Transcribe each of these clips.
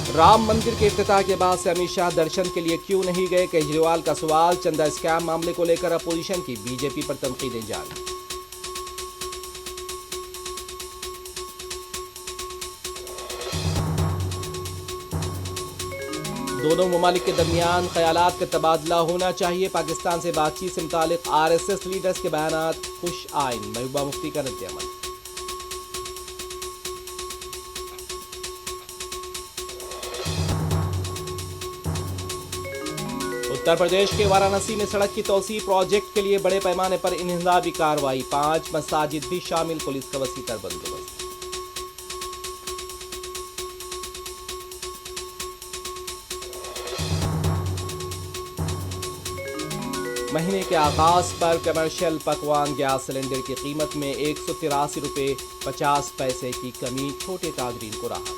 राम मंदिर के इफ्तिताह के बाद से अमित शाह दर्शन के लिए क्यों नहीं गए, केजरीवाल का सवाल। चंदा स्कैम मामले को लेकर अपोजिशन की बीजेपी पर तनकीदें जारी। दोनों ममालिक के दरमियान ख्यालात का तबादला होना चाहिए। पाकिस्तान से बातचीत से मुतालिक आरएसएस लीडर्स के बयानात खुश आइन। महबूबा मुफ्ती का रद्द-ए-अमल। उत्तर प्रदेश के वाराणसी में सड़क की तौसीह प्रोजेक्ट के लिए बड़े पैमाने पर इंहिदाबी कार्रवाई। 5 मसाजिद भी शामिल, पुलिस का वसीतर बंदोबस्त। महीने के आगाज पर कमर्शियल पकवान गैस सिलेंडर की कीमत में 183 रुपये 50 पैसे की कमी, छोटे ताजरीन को राहत।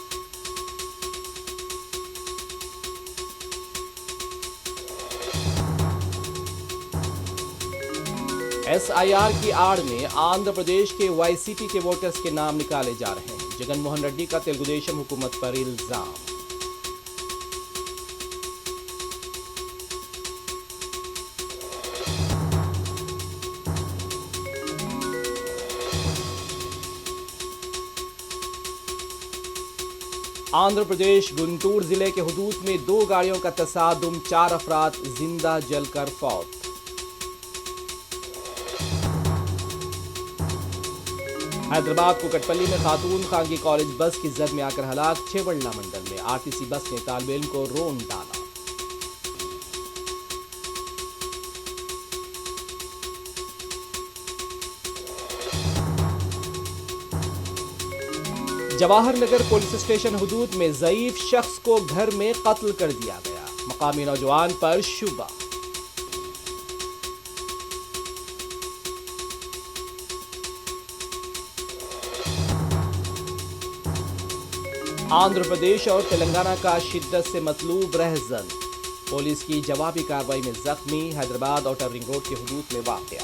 एसआईआर की आड़ में आंध्र प्रदेश के वाईसीपी के वोटर्स के नाम निकाले जा रहे हैं। जगनमोहन रेड्डी का तेलुगुदेशम हुकूमत पर इल्जाम। आंध्र प्रदेश गुंटूर जिले के हुदूद में 2 गाड़ियों का तसादुम, 4 अफराद जिंदा जलकर फौत। हैदराबाद कुकटपल्ली में खातून खांगी कॉलेज बस की जद में आकर हलाक। छेवड़ला मंडल में आरटीसी बस ने तालिब इल्म को रोन डाला। जवाहर नगर पुलिस स्टेशन हुदूद में ज़ईफ शख्स को घर में कत्ल कर दिया गया। मकामी नौजवान पर शुबा। आंध्र प्रदेश और तेलंगाना का शिद्दत से मतलूब रहजन। पुलिस की जवाबी कार्रवाई में जख्मी। हैदराबाद आउटर रिंग रोड के हुदूद में वाक़या।